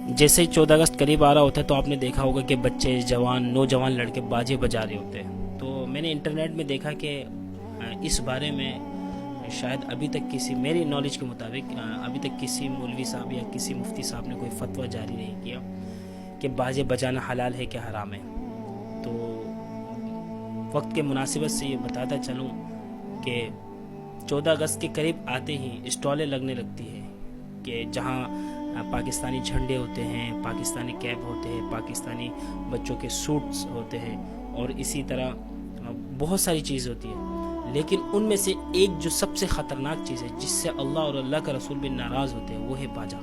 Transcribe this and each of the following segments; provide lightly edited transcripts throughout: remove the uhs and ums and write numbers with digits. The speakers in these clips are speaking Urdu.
جیسے ہی 14 اگست قریب آ رہا ہوتا ہے تو آپ نے دیکھا ہوگا کہ بچے، جوان، نوجوان لڑکے باجے بجا رہے ہوتے ہیں. تو میں نے انٹرنیٹ میں دیکھا کہ اس بارے میں شاید ابھی تک کسی، میری نالج کے مطابق ابھی تک کسی مولوی صاحب یا کسی مفتی صاحب نے کوئی فتویٰ جاری نہیں کیا کہ باجے بجانا حلال ہے کہ حرام ہے. تو وقت کے مناسبت سے یہ بتاتا چلوں کہ 14 اگست کے قریب آتے ہی اسٹالیں لگنے لگتی ہے کہ جہاں پاکستانی جھنڈے ہوتے ہیں، پاکستانی کیپ ہوتے ہیں، پاکستانی بچوں کے سوٹس ہوتے ہیں، اور اسی طرح بہت ساری چیز ہوتی ہے. لیکن ان میں سے ایک جو سب سے خطرناک چیز ہے جس سے اللہ اور اللہ کا رسول بھی ناراض ہوتے ہیں وہ ہے باجا.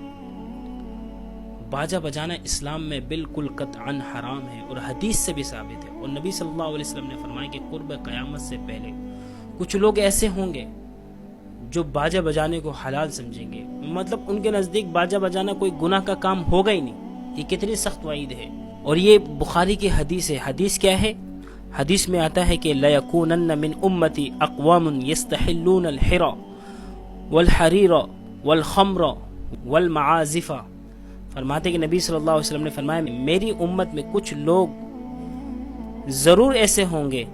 باجا بجانا اسلام میں بالکل قطعاً حرام ہے اور حدیث سے بھی ثابت ہے. اور نبی صلی اللہ علیہ وسلم نے فرمایا کہ قرب قیامت سے پہلے کچھ لوگ ایسے ہوں گے جو باجا بجانے کو حلال سمجھیں گے، مطلب ان کے نزدیک باجا بجانا کوئی گناہ کا کام ہوگا ہی نہیں. یہ کتنی سخت وعید ہے. اور یہ بخاری کی حدیث ہے. حدیث کیا ہے؟ حدیث میں آتا ہے کہ لَيَكُونَنَّ مِنْ أُمَّتِي أَقْوَامٌ يَسْتَحِلُّونَ الْحِرَى وَالْحَرِيرَ وَالْخَمْرَ وَالْمَعَازِفَ. فرماتے کہ نبی صلی اللہ علیہ وسلم نے فرمایا میری امت میں کچھ لوگ ضرور ایسے ہوں گے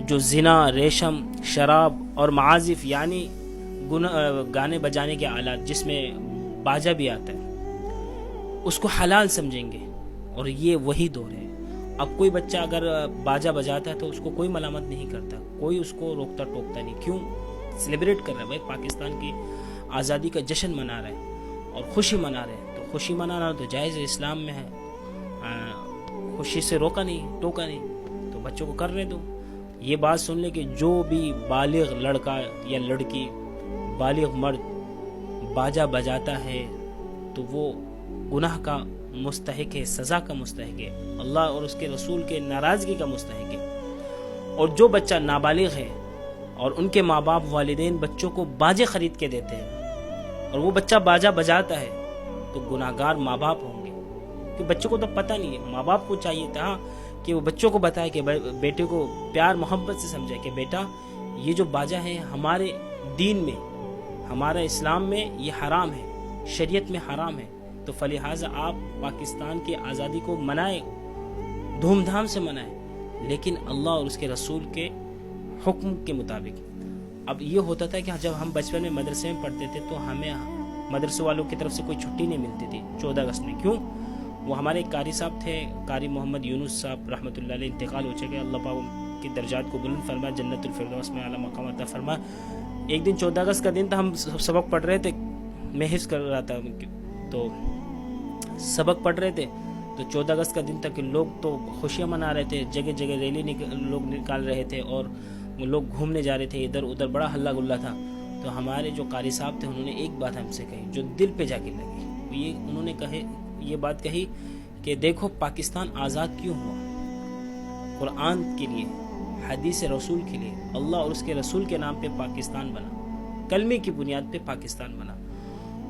جو زنا، ریشم، شراب اور معازف یعنی گانے بجانے کے آلات جس میں باجا بھی آتا ہے اس کو حلال سمجھیں گے. اور یہ وہی دور ہے. اب کوئی بچہ اگر باجا بجاتا ہے تو اس کو کوئی ملامت نہیں کرتا، کوئی اس کو روکتا ٹوکتا نہیں. کیوں؟ سیلیبریٹ کر رہا ہے بھائی، پاکستان کی آزادی کا جشن منا رہا ہے اور خوشی منا رہے ہیں. تو خوشی منانا تو جائز ہے، اسلام میں ہے. خوشی سے روکا نہیں، ٹوکا نہیں، تو بچوں کو کرنے دو. یہ بات سن لے کہ جو بھی بالغ لڑکا یا لڑکی، بالغ مرد باجا بجاتا ہے تو وہ گناہ کا مستحق ہے، سزا کا مستحق ہے، اللہ اور اس کے رسول کے ناراضگی کا مستحق ہے. اور جو بچہ نابالغ ہے اور ان کے ماں باپ والدین بچوں کو باجے خرید کے دیتے ہیں اور وہ بچہ باجا بجاتا ہے تو گناہگار ماں باپ ہوں گے. کہ بچوں کو تو پتہ نہیں ہے. ماں باپ کو چاہیے تھا کہ وہ بچوں کو بتائے کہ بیٹے کو پیار محبت سے سمجھائے کہ بیٹا یہ جو باجا ہے ہمارے دین میں، ہمارا اسلام میں یہ حرام ہے، شریعت میں حرام ہے. تو فلہٰذا آپ پاکستان کی آزادی کو منائیں، دھوم دھام سے منائیں، لیکن اللہ اور اس کے رسول کے حکم کے مطابق. اب یہ ہوتا تھا کہ جب ہم بچپن میں مدرسے میں پڑھتے تھے تو ہمیں مدرسے والوں کی طرف سے کوئی چھٹی نہیں ملتی تھی 14 اگست میں. کیوں؟ وہ ہمارے قاری صاحب تھے، قاری محمد یونس صاحب رحمۃ اللہ علیہ، انتقال ہو چکے. اللہ پاک کی درجات کو بلند فرمائے، جنت الفردوس میں اعلیٰ مقام عطا فرمائے. ایک دن 14 اگست کا دن تھا، ہم سبق پڑھ رہے تھے، میں حفظ کر رہا تھا تو سبق پڑھ رہے تھے. تو 14 اگست کا دن تک لوگ تو خوشیاں منا رہے تھے، جگہ جگہ ریلی لوگ نکال رہے تھے اور لوگ گھومنے جا رہے تھے ادھر ادھر، بڑا ہلا گلا تھا. تو ہمارے جو قاری صاحب تھے انہوں نے ایک بات ہم سے کہی جو دل پہ جا کے لگی. انہوں نے یہ بات کہی کہ دیکھو پاکستان آزاد کیوں ہوا؟ قرآن کے لیے، حدیث رسول کے لیے، اللہ اور اس کے رسول کے نام پہ پاکستان بنا، کلمے کی بنیاد پہ پاکستان بنا.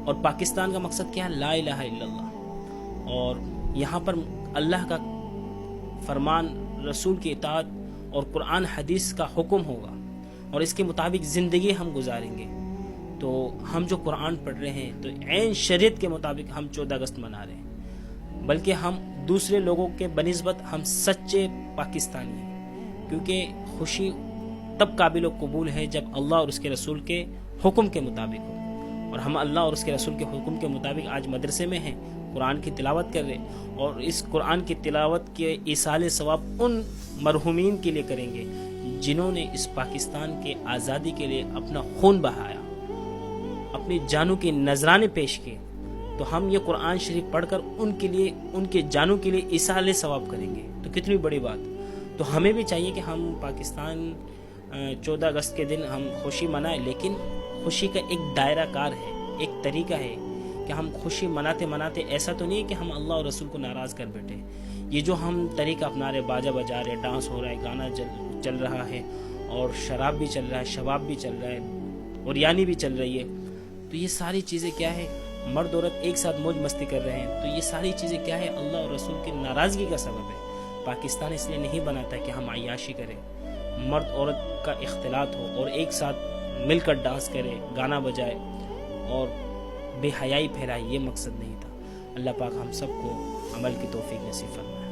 اور پاکستان کا مقصد کیا ہے؟ لا الہ الا اللہ. اور یہاں پر اللہ کا فرمان، رسول کی اطاعت اور قرآن حدیث کا حکم ہوگا اور اس کے مطابق زندگی ہم گزاریں گے. تو ہم جو قرآن پڑھ رہے ہیں تو عین شریعت کے مطابق ہم 14 اگست منا رہے ہیں، بلکہ ہم دوسرے لوگوں کے بنسبت ہم سچے پاکستانی ہیں. کیونکہ خوشی تب قابل و قبول ہے جب اللہ اور اس کے رسول کے حکم کے مطابق ہو. اور ہم اللہ اور اس کے رسول کے حکم کے مطابق آج مدرسے میں ہیں، قرآن کی تلاوت کر رہے ہیں، اور اس قرآن کی تلاوت کے ایصال ثواب ان مرحومین کے لیے کریں گے جنہوں نے اس پاکستان کے آزادی کے لیے اپنا خون بہایا، اپنی جانوں کے نذرانے پیش کیے. تو ہم یہ قرآن شریف پڑھ کر ان کے لیے، ان کے جانوں کے لیے ایصال ثواب کریں گے. تو کتنی بڑی بات. تو ہمیں بھی چاہیے کہ ہم پاکستان 14 اگست کے دن ہم خوشی منائیں، لیکن خوشی کا ایک دائرہ کار ہے، ایک طریقہ ہے کہ ہم خوشی مناتے مناتے ایسا تو نہیں کہ ہم اللہ اور رسول کو ناراض کر بیٹھے. یہ جو ہم طریقہ اپنا رہے، باجا بجا رہے، ڈانس ہو رہا ہے، گانا چل رہا ہے، اور شراب بھی چل رہا ہے، شباب بھی چل رہا ہے، اور یعنی بھی چل رہی ہے. تو یہ ساری چیزیں کیا ہے؟ مرد عورت ایک ساتھ موج مستی کر رہے ہیں. تو یہ ساری چیزیں کیا ہے؟ اللہ اور رسول کی ناراضگی کا سبب ہے. پاکستان اس لیے نہیں بناتا کہ ہم عیاشی کریں، مرد عورت کا اختلاط ہو اور ایک ساتھ مل کر ڈانس کرے، گانا بجائے اور بے حیائی پھیلائے. یہ مقصد نہیں تھا. اللہ پاک ہم سب کو عمل کی توفیق نصیب فرمائے.